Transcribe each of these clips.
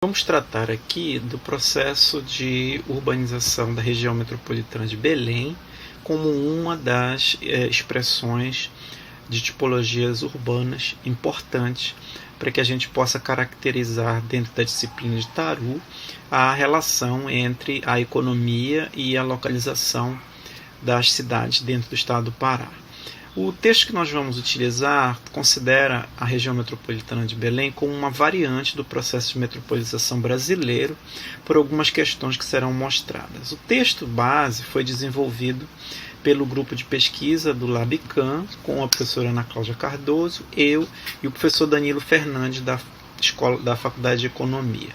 Vamos tratar aqui do processo de urbanização da região metropolitana de Belém como uma das expressões de tipologias urbanas importantes para que a gente possa caracterizar dentro da disciplina de Taru a relação entre a economia e a localização das cidades dentro do estado do Pará. O texto que nós vamos utilizar considera a região metropolitana de Belém como uma variante do processo de metropolização brasileiro por algumas questões que serão mostradas. O texto base foi desenvolvido pelo grupo de pesquisa do LabCan, com a professora Ana Cláudia Cardoso, eu e o professor Danilo Fernandes da Faculdade de Economia.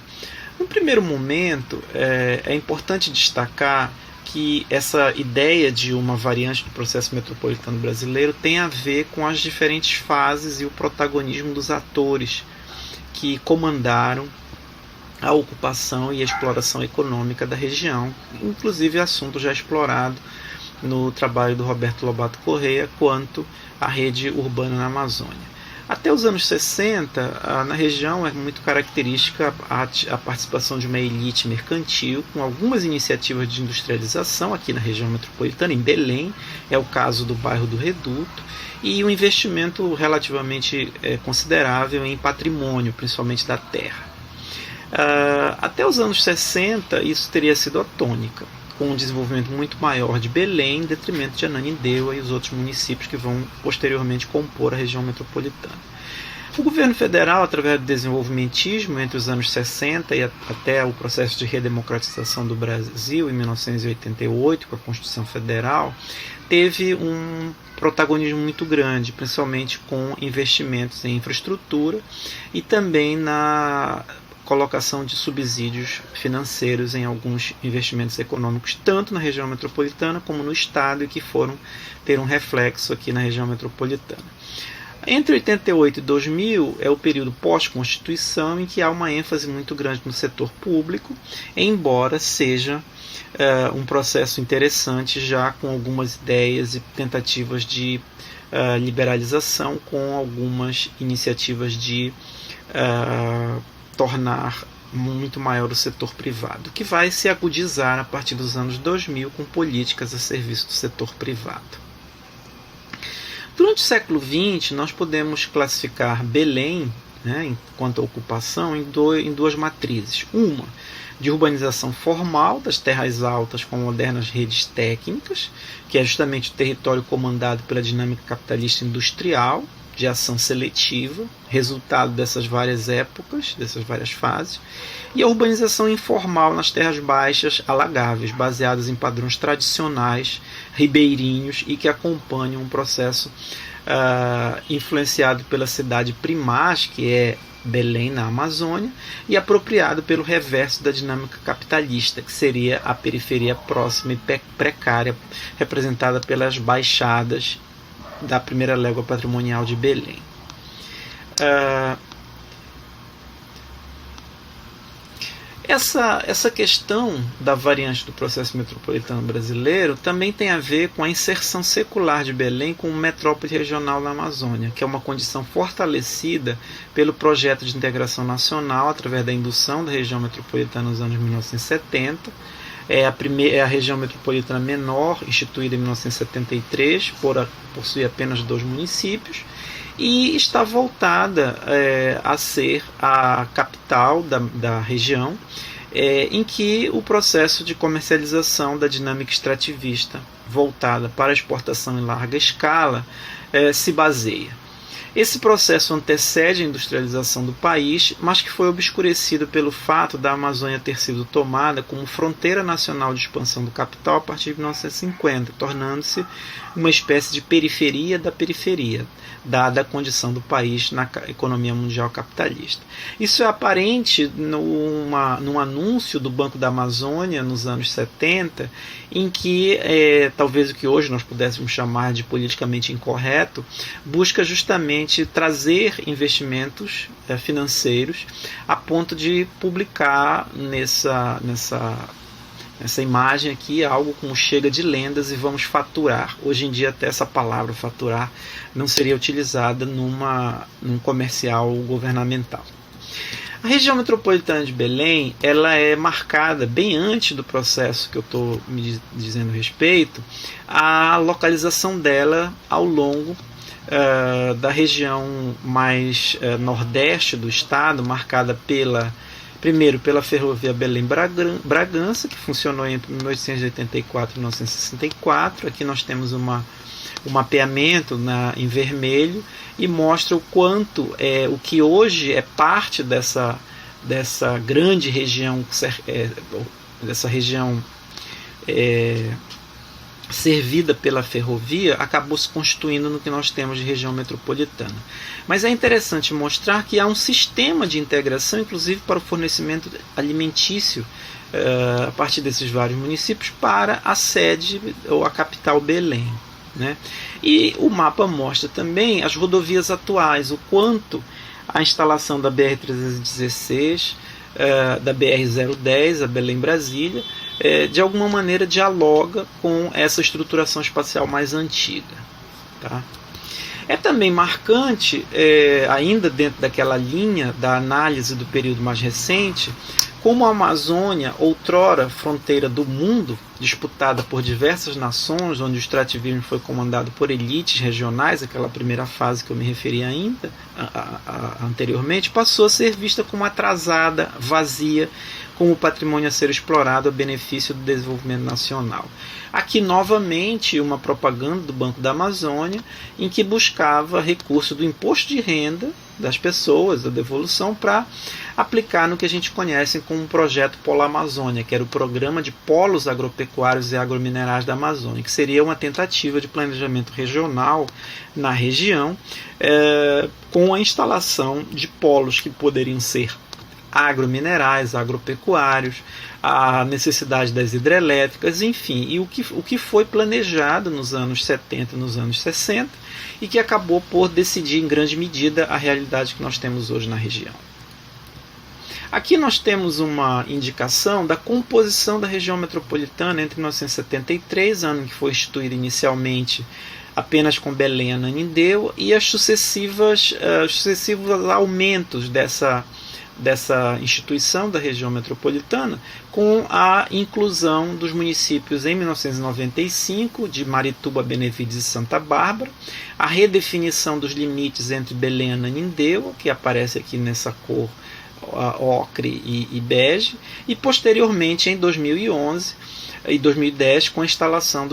No primeiro momento, é importante destacar que essa ideia de uma variante do processo metropolitano brasileiro tem a ver com as diferentes fases e o protagonismo dos atores que comandaram a ocupação e a exploração econômica da região, inclusive assunto já explorado no trabalho do Roberto Lobato Correia quanto à rede urbana na Amazônia. Até os anos 60, na região é muito característica a participação de uma elite mercantil, com algumas iniciativas de industrialização aqui na região metropolitana, em Belém, é o caso do bairro do Reduto, e um investimento relativamente considerável em patrimônio, principalmente da terra. Até os anos 60, isso teria sido a tônica, com um desenvolvimento muito maior de Belém, em detrimento de Ananindeua e os outros municípios que vão posteriormente compor a região metropolitana. O governo federal, através do desenvolvimentismo entre os anos 60 e até o processo de redemocratização do Brasil, em 1988, com a Constituição Federal, teve um protagonismo muito grande, principalmente com investimentos em infraestrutura e também na colocação de subsídios financeiros em alguns investimentos econômicos, tanto na região metropolitana como no estado, e que foram ter um reflexo aqui na região metropolitana. Entre 88 e 2000 é o período pós-Constituição, em que há uma ênfase muito grande no setor público, embora seja um processo interessante, já com algumas ideias e tentativas de liberalização, com algumas iniciativas de tornar muito maior o setor privado, que vai se agudizar a partir dos anos 2000 com políticas a serviço do setor privado. Durante o século XX, nós podemos classificar Belém, enquanto ocupação, em duas matrizes. Uma de urbanização formal das terras altas com modernas redes técnicas, que é justamente o território comandado pela dinâmica capitalista industrial, de ação seletiva, resultado dessas várias épocas, dessas várias fases, e a urbanização informal nas terras baixas alagáveis, baseadas em padrões tradicionais, ribeirinhos, e que acompanham um processo influenciado pela cidade primaz, que é Belém, na Amazônia, e apropriado pelo reverso da dinâmica capitalista, que seria a periferia próxima e precária, representada pelas baixadas da primeira légua patrimonial de Belém. Essa questão da variante do processo metropolitano brasileiro também tem a ver com a inserção secular de Belém como metrópole regional na Amazônia, que é uma condição fortalecida pelo projeto de integração nacional através da indução da região metropolitana nos anos 1970. É a região metropolitana menor, instituída em 1973, possui apenas 2 municípios, e está voltada a ser a capital da região, em que o processo de comercialização da dinâmica extrativista voltada para a exportação em larga escala se baseia. Esse processo antecede a industrialização do país, mas que foi obscurecido pelo fato da Amazônia ter sido tomada como fronteira nacional de expansão do capital a partir de 1950, tornando-se uma espécie de periferia da periferia, dada a condição do país na economia mundial capitalista. Isso é aparente num anúncio do Banco da Amazônia nos anos 70, em que talvez o que hoje nós pudéssemos chamar de politicamente incorreto, busca justamente trazer investimentos financeiros a ponto de publicar nessa imagem aqui algo como chega de lendas e vamos faturar. Hoje em dia até essa palavra faturar não seria utilizada num comercial governamental. A região metropolitana de Belém, ela é marcada bem antes do processo que eu estou me dizendo respeito, a localização dela ao longo da região mais nordeste do estado, marcada primeiro pela ferrovia Belém-Bragança, que funcionou entre 1884 e 1964. Aqui nós temos um mapeamento em vermelho e mostra o quanto o que hoje é parte dessa grande região, dessa região servida pela ferrovia, acabou se constituindo no que nós temos de região metropolitana. Mas é interessante mostrar que há um sistema de integração, inclusive para o fornecimento alimentício, a partir desses vários municípios, para a sede ou a capital Belém, né? E o mapa mostra também as rodovias atuais, o quanto a instalação da BR-316, da BR-010, a Belém-Brasília, de alguma maneira dialoga com essa estruturação espacial mais antiga. Tá? É também marcante, ainda dentro daquela linha da análise do período mais recente, como a Amazônia, outrora fronteira do mundo, disputada por diversas nações, onde o extrativismo foi comandado por elites regionais, aquela primeira fase que eu me referi ainda anteriormente, passou a ser vista como atrasada, vazia, como patrimônio a ser explorado a benefício do desenvolvimento nacional. Aqui, novamente, uma propaganda do Banco da Amazônia, em que buscava recurso do imposto de renda das pessoas, da devolução, para aplicar no que a gente conhece como o projeto Polo Amazônia, que era o programa de polos agropecuários e agrominerais da Amazônia, que seria uma tentativa de planejamento regional na região, com a instalação de polos que poderiam ser agrominerais, agropecuários, a necessidade das hidrelétricas, enfim, e o que foi planejado nos anos 70, nos anos 60, e que acabou por decidir em grande medida a realidade que nós temos hoje na região. Aqui nós temos uma indicação da composição da região metropolitana entre 1973, ano em que foi instituída inicialmente apenas com Belém e Ananindeua, e os sucessivos aumentos dessa instituição da região metropolitana, com a inclusão dos municípios em 1995 de Marituba, Benevides e Santa Bárbara, a redefinição dos limites entre Belém e Ananindeua, que aparece aqui nessa cor ocre e bege, e posteriormente em 2011 e 2010 com a instalação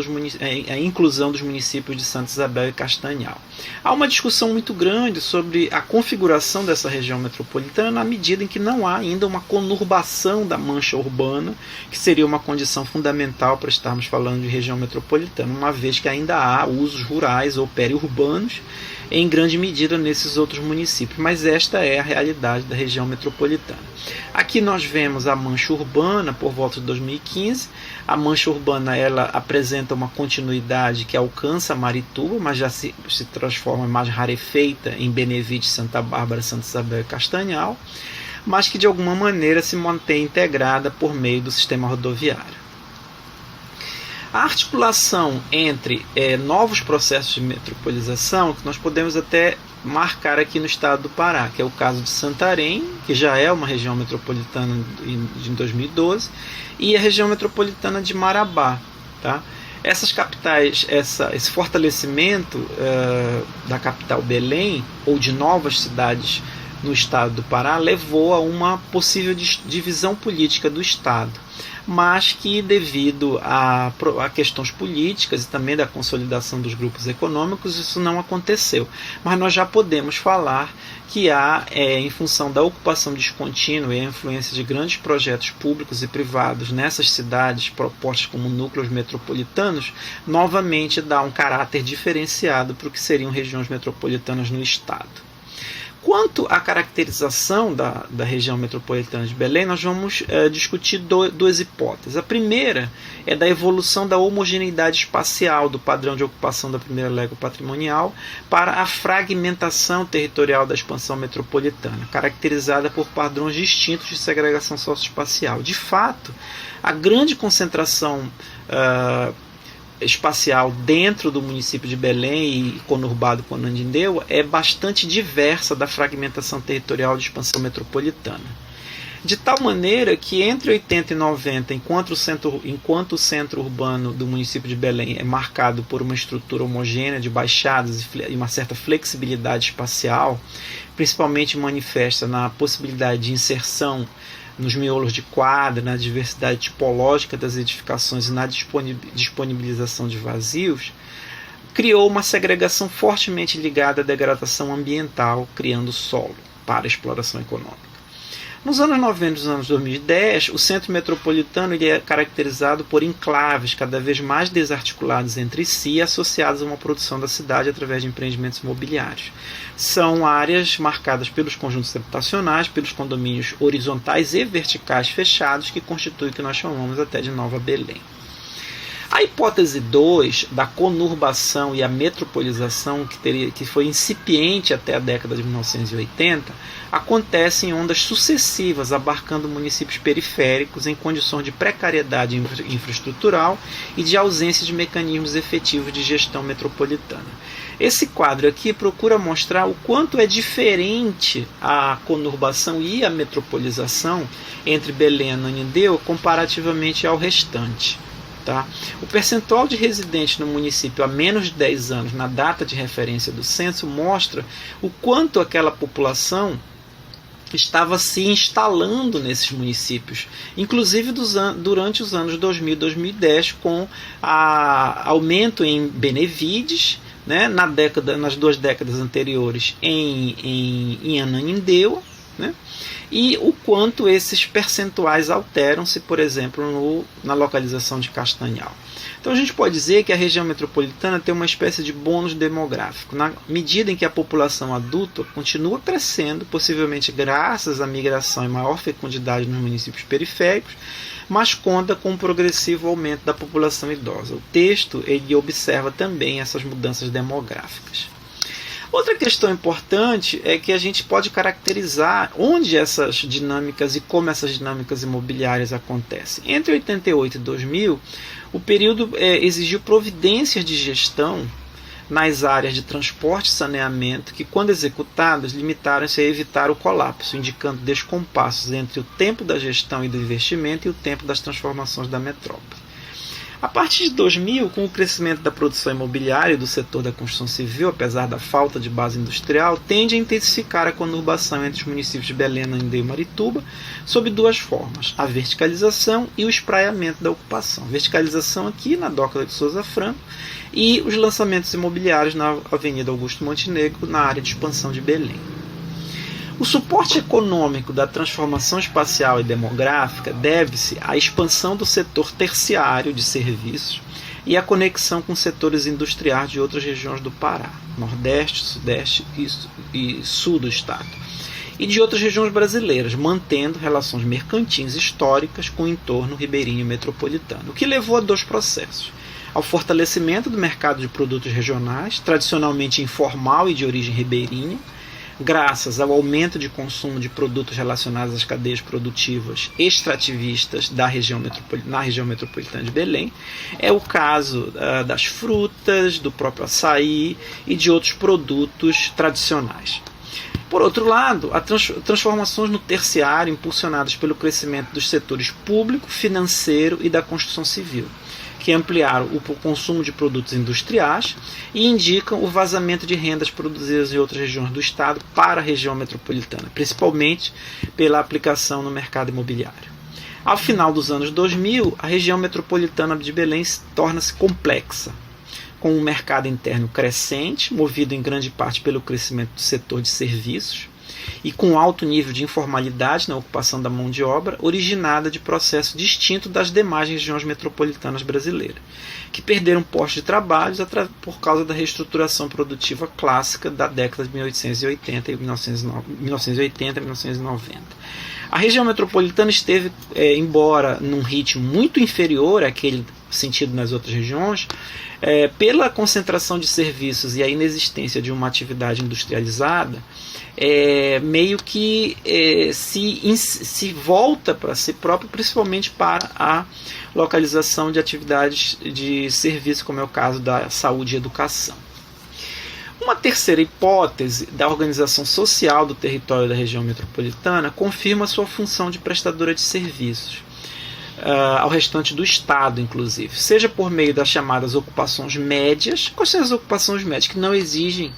a inclusão dos municípios de Santa Isabel e Castanhal. Há uma discussão muito grande sobre a configuração dessa região metropolitana na medida em que não há ainda uma conurbação da mancha urbana, que seria uma condição fundamental para estarmos falando de região metropolitana, uma vez que ainda há usos rurais ou periurbanos em grande medida nesses outros municípios, mas esta é a realidade da região metropolitana. Aqui nós vemos a mancha urbana por volta de 2015. A mancha urbana ela apresenta uma continuidade que alcança Marituba, mas já se transforma mais rarefeita em Benevides, Santa Bárbara, Santa Isabel e Castanhal, mas que de alguma maneira se mantém integrada por meio do sistema rodoviário. A articulação entre novos processos de metropolização, que nós podemos até marcar aqui no estado do Pará, que é o caso de Santarém, que já é uma região metropolitana de 2012, e a região metropolitana de Marabá. Tá? Essas capitais, esse fortalecimento da capital Belém, ou de novas cidades no estado do Pará, levou a uma possível divisão política do estado, mas que devido a questões políticas e também da consolidação dos grupos econômicos, isso não aconteceu. Mas nós já podemos falar que há, em função da ocupação descontínua e a influência de grandes projetos públicos e privados nessas cidades propostas como núcleos metropolitanos, novamente dá um caráter diferenciado para o que seriam regiões metropolitanas no estado. Quanto à caracterização da região metropolitana de Belém, nós vamos discutir duas hipóteses. A primeira é da evolução da homogeneidade espacial do padrão de ocupação da primeira légua patrimonial para a fragmentação territorial da expansão metropolitana, caracterizada por padrões distintos de segregação socioespacial. De fato, a grande concentração espacial dentro do município de Belém e conurbado com Ananindeua é bastante diversa da fragmentação territorial de expansão metropolitana. De tal maneira que entre 80 e 90, enquanto o centro urbano do município de Belém é marcado por uma estrutura homogênea de baixadas e uma certa flexibilidade espacial, principalmente manifesta na possibilidade de inserção nos miolos de quadra, na diversidade tipológica das edificações e na disponibilização de vazios, criou uma segregação fortemente ligada à degradação ambiental, criando solo para a exploração econômica. Nos anos 90 e nos anos 2010, o centro metropolitano ele é caracterizado por enclaves cada vez mais desarticulados entre si e associados a uma produção da cidade através de empreendimentos imobiliários. São áreas marcadas pelos conjuntos habitacionais, pelos condomínios horizontais e verticais fechados, que constituem o que nós chamamos até de Nova Belém. A hipótese 2 da conurbação e a metropolização, que foi incipiente até a década de 1980, acontece em ondas sucessivas, abarcando municípios periféricos em condições de precariedade infraestrutural e de ausência de mecanismos efetivos de gestão metropolitana. Esse quadro aqui procura mostrar o quanto é diferente a conurbação e a metropolização entre Belém e Ananindeua comparativamente ao restante. Tá? O percentual de residentes no município há menos de 10 anos, na data de referência do censo, mostra o quanto aquela população estava se instalando nesses municípios, inclusive durante os anos 2000 e 2010, com aumento em Benevides, né, nas 2 décadas anteriores em Ananindeua, né, e o quanto esses percentuais alteram-se, por exemplo, na localização de Castanhal. Então a gente pode dizer que a região metropolitana tem uma espécie de bônus demográfico, na medida em que a população adulta continua crescendo, possivelmente graças à migração e maior fecundidade nos municípios periféricos, mas conta com um progressivo aumento da população idosa. O texto ele observa também essas mudanças demográficas. Outra questão importante é que a gente pode caracterizar onde essas dinâmicas e como essas dinâmicas imobiliárias acontecem. Entre 88 e 2000, o período exigiu providências de gestão nas áreas de transporte e saneamento que, quando executadas, limitaram-se a evitar o colapso, indicando descompassos entre o tempo da gestão e do investimento e o tempo das transformações da metrópole. A partir de 2000, com o crescimento da produção imobiliária e do setor da construção civil, apesar da falta de base industrial, tende a intensificar a conurbação entre os municípios de Belém, Ananindeua e Marituba, sob 2 formas: a verticalização e o espraiamento da ocupação. Verticalização aqui na Doca de Souza Franco e os lançamentos imobiliários na Avenida Augusto Montenegro, na área de expansão de Belém. O suporte econômico da transformação espacial e demográfica deve-se à expansão do setor terciário de serviços e à conexão com setores industriais de outras regiões do Pará, Nordeste, Sudeste e Sul do estado, e de outras regiões brasileiras, mantendo relações mercantis históricas com o entorno ribeirinho metropolitano, o que levou a 2 processos: ao fortalecimento do mercado de produtos regionais, tradicionalmente informal e de origem ribeirinha, graças ao aumento de consumo de produtos relacionados às cadeias produtivas extrativistas na região metropolitana de Belém. É o caso das frutas, do próprio açaí e de outros produtos tradicionais. Por outro lado, há transformações no terciário impulsionadas pelo crescimento dos setores público, financeiro e da construção civil, que ampliaram o consumo de produtos industriais e indicam o vazamento de rendas produzidas em outras regiões do estado para a região metropolitana, principalmente pela aplicação no mercado imobiliário. Ao final dos anos 2000, a região metropolitana de Belém torna-se complexa, com um mercado interno crescente, movido em grande parte pelo crescimento do setor de serviços, e com alto nível de informalidade na ocupação da mão de obra, originada de processo distinto das demais regiões metropolitanas brasileiras, que perderam postos de trabalho por causa da reestruturação produtiva clássica da década de 1880 e 1980 e 1990. A região metropolitana esteve, embora num ritmo muito inferior àquele sentido nas outras regiões, pela concentração de serviços e a inexistência de uma atividade industrializada, meio que se volta para si próprio, principalmente para a localização de atividades de serviço, como é o caso da saúde e educação. Uma terceira hipótese da organização social do território da região metropolitana confirma sua função de prestadora de serviços ao restante do Estado, inclusive, seja por meio das chamadas ocupações médias. Quais são as ocupações médias? Que não exigem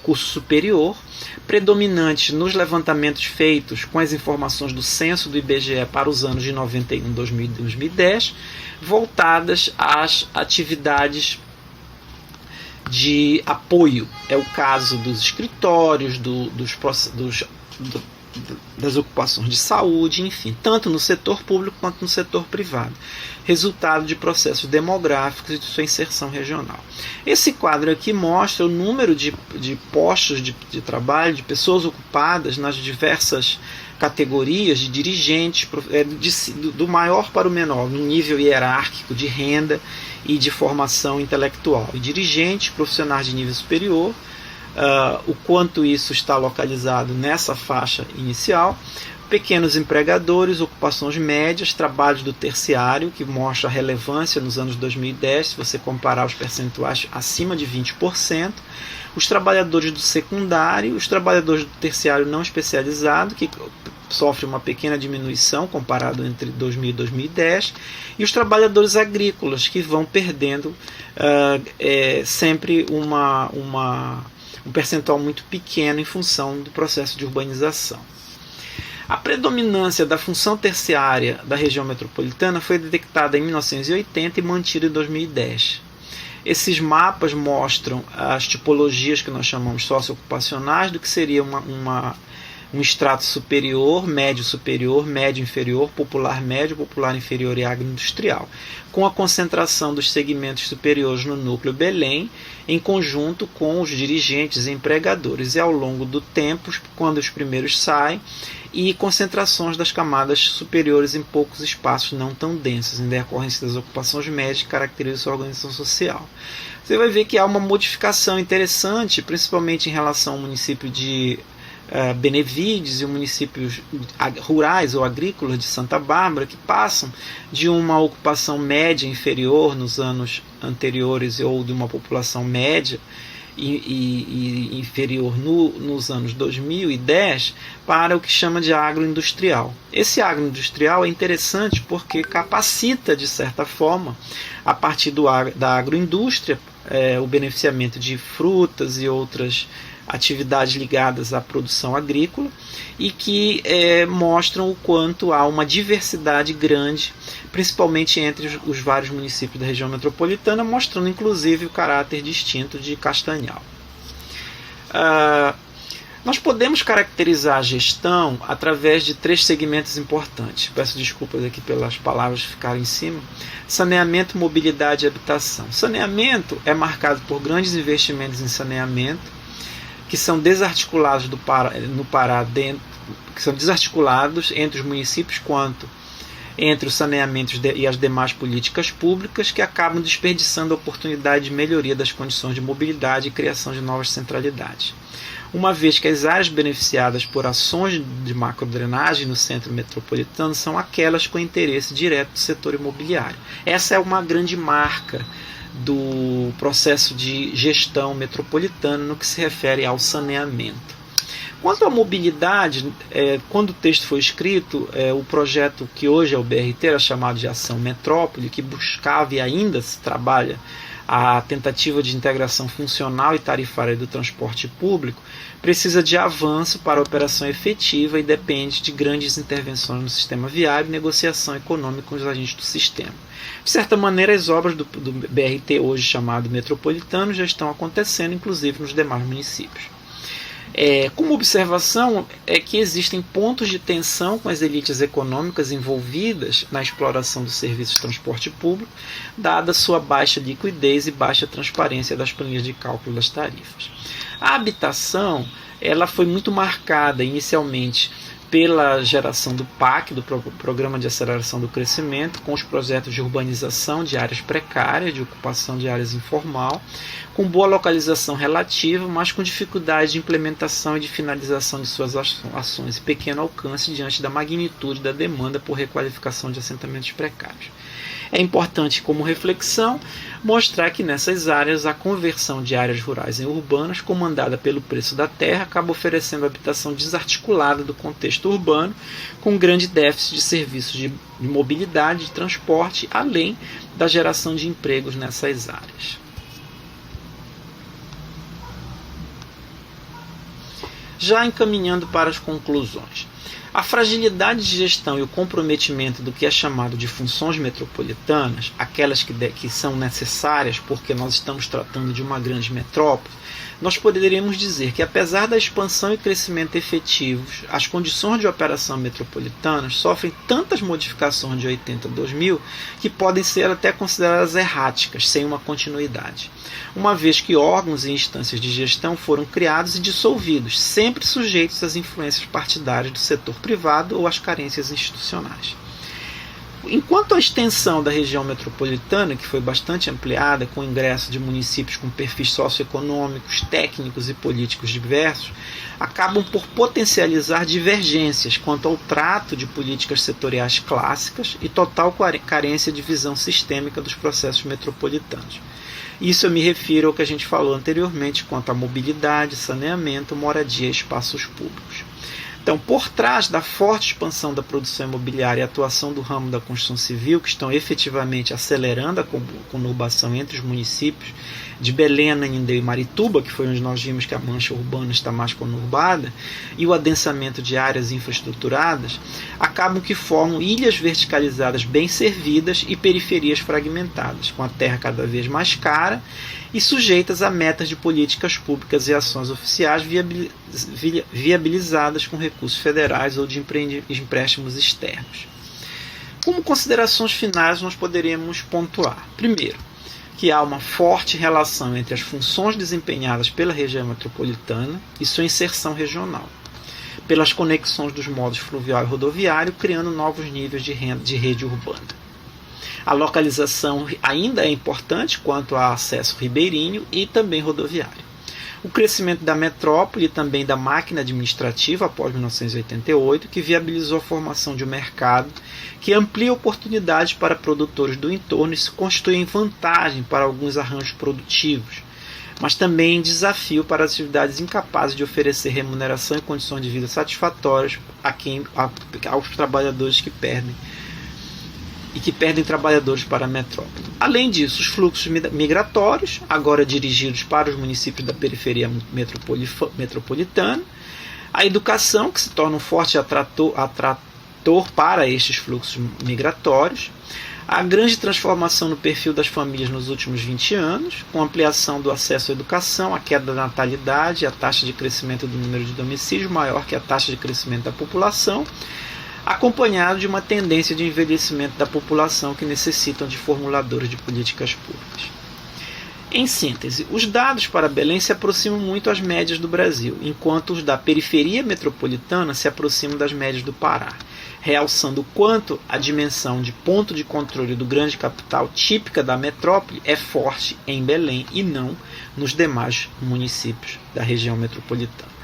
curso superior, predominante nos levantamentos feitos com as informações do censo do IBGE para os anos de 91, 2000 e 2010, voltadas às atividades de apoio. É o caso dos escritórios, das ocupações de saúde, enfim, tanto no setor público quanto no setor privado, resultado de processos demográficos e de sua inserção regional. Esse quadro aqui mostra o número de postos de trabalho, de pessoas ocupadas nas diversas categorias de dirigentes, do maior para o menor, no nível hierárquico de renda e de formação intelectual. E dirigentes, profissionais de nível superior, o quanto isso está localizado nessa faixa inicial, pequenos empregadores, ocupações médias, trabalhos do terciário, que mostra a relevância nos anos 2010, se você comparar os percentuais acima de 20%, os trabalhadores do secundário, os trabalhadores do terciário não especializado, que sofre uma pequena diminuição comparado entre 2000 e 2010, e os trabalhadores agrícolas, que vão perdendo sempre um percentual muito pequeno em função do processo de urbanização. A predominância da função terciária da região metropolitana foi detectada em 1980 e mantida em 2010. Esses mapas mostram as tipologias que nós chamamos socioocupacionais do que seria um extrato superior, médio inferior, popular médio, popular inferior e agroindustrial, com a concentração dos segmentos superiores no núcleo Belém, em conjunto com os dirigentes e empregadores, e ao longo do tempo, quando os primeiros saem, e concentrações das camadas superiores em poucos espaços não tão densos, em decorrência das ocupações médias que caracterizam sua organização social. Você vai ver que há uma modificação interessante, principalmente em relação ao município de Benevides e os municípios rurais ou agrícolas de Santa Bárbara, que passam de uma ocupação média inferior nos anos anteriores ou de uma população média e inferior nos anos 2010 para o que chama de agroindustrial. Esse agroindustrial é interessante porque capacita, de certa forma, a partir da agroindústria, o beneficiamento de frutas e outras atividades ligadas à produção agrícola, e que mostram o quanto há uma diversidade grande, principalmente entre os vários municípios da região metropolitana, mostrando inclusive o caráter distinto de Castanhal. Nós podemos caracterizar a gestão através de 3 segmentos importantes. Peço desculpas aqui pelas palavras que ficaram em cima. Saneamento, mobilidade e habitação. Saneamento é marcado por grandes investimentos em saneamento, que são desarticulados no Pará, que são desarticulados entre os municípios quanto entre os saneamentos e as demais políticas públicas, que acabam desperdiçando a oportunidade de melhoria das condições de mobilidade e criação de novas centralidades. Uma vez que as áreas beneficiadas por ações de macrodrenagem no centro metropolitano são aquelas com interesse direto do setor imobiliário. Essa é uma grande marca do processo de gestão metropolitana no que se refere ao saneamento. Quanto à mobilidade, quando o texto foi escrito, o projeto que hoje é o BRT era chamado de Ação Metrópole, que buscava e ainda se trabalha a tentativa de integração funcional e tarifária do transporte público, precisa de avanço para a operação efetiva e depende de grandes intervenções no sistema viário e negociação econômica com os agentes do sistema. De certa maneira, as obras do BRT, hoje chamado metropolitano, já estão acontecendo, inclusive nos demais municípios. Como observação, é que existem pontos de tensão com as elites econômicas envolvidas na exploração dos serviços de transporte público, dada sua baixa liquidez e baixa transparência das planilhas de cálculo das tarifas. A habitação ela foi muito marcada inicialmente pela geração do PAC, do Programa de Aceleração do Crescimento, com os projetos de urbanização de áreas precárias, de ocupação de áreas informal, com boa localização relativa, mas com dificuldade de implementação e de finalização de suas ações e pequeno alcance diante da magnitude da demanda por requalificação de assentamentos precários. É importante, como reflexão, mostrar que nessas áreas a conversão de áreas rurais em urbanas, comandada pelo preço da terra, acaba oferecendo habitação desarticulada do contexto urbano, com grande déficit de serviços de mobilidade e de transporte, além da geração de empregos nessas áreas. Já encaminhando para as conclusões. A fragilidade de gestão e o comprometimento do que é chamado de funções metropolitanas, aquelas que são necessárias porque nós estamos tratando de uma grande metrópole, nós poderíamos dizer que, apesar da expansão e crescimento efetivos, as condições de operação metropolitanas sofrem tantas modificações de 80 a 2000 que podem ser até consideradas erráticas, sem uma continuidade, uma vez que órgãos e instâncias de gestão foram criados e dissolvidos, sempre sujeitos às influências partidárias do setor privado ou às carências institucionais. Enquanto a extensão da região metropolitana, que foi bastante ampliada com o ingresso de municípios com perfis socioeconômicos, técnicos e políticos diversos, acabam por potencializar divergências quanto ao trato de políticas setoriais clássicas e total carência de visão sistêmica dos processos metropolitanos. Isso eu me refiro ao que a gente falou anteriormente quanto à mobilidade, saneamento, moradia e espaços públicos. Então, por trás da forte expansão da produção imobiliária e atuação do ramo da construção civil, que estão efetivamente acelerando a conurbação entre os municípios de Belém, Ananindeua e Marituba, que foi onde nós vimos que a mancha urbana está mais conurbada, e o adensamento de áreas infraestruturadas, acabam que formam ilhas verticalizadas bem servidas e periferias fragmentadas, com a terra cada vez mais cara e sujeitas a metas de políticas públicas e ações oficiais viabilizadas com recursos federais ou de empréstimos externos. Como considerações finais, nós poderíamos pontuar: primeiro, que há uma forte relação entre as funções desempenhadas pela região metropolitana e sua inserção regional, pelas conexões dos modos fluvial e rodoviário, criando novos níveis de rede urbana. A localização ainda é importante quanto a acesso ribeirinho e também rodoviário. O crescimento da metrópole e também da máquina administrativa após 1988, que viabilizou a formação de um mercado que amplia oportunidades para produtores do entorno e se constitui em vantagem para alguns arranjos produtivos, mas também em desafio para as atividades incapazes de oferecer remuneração e condições de vida satisfatórias aos trabalhadores que perdem trabalhadores para a metrópole. Além disso, os fluxos migratórios, agora dirigidos para os municípios da periferia metropolitana, a educação, que se torna um forte atrator para estes fluxos migratórios, a grande transformação no perfil das famílias nos últimos 20 anos, com ampliação do acesso à educação, a queda da natalidade, a taxa de crescimento do número de domicílios maior que a taxa de crescimento da população, acompanhado de uma tendência de envelhecimento da população que necessitam de formuladores de políticas públicas. Em síntese, os dados para Belém se aproximam muito às médias do Brasil, enquanto os da periferia metropolitana se aproximam das médias do Pará, realçando o quanto a dimensão de ponto de controle do grande capital típica da metrópole é forte em Belém e não nos demais municípios da região metropolitana.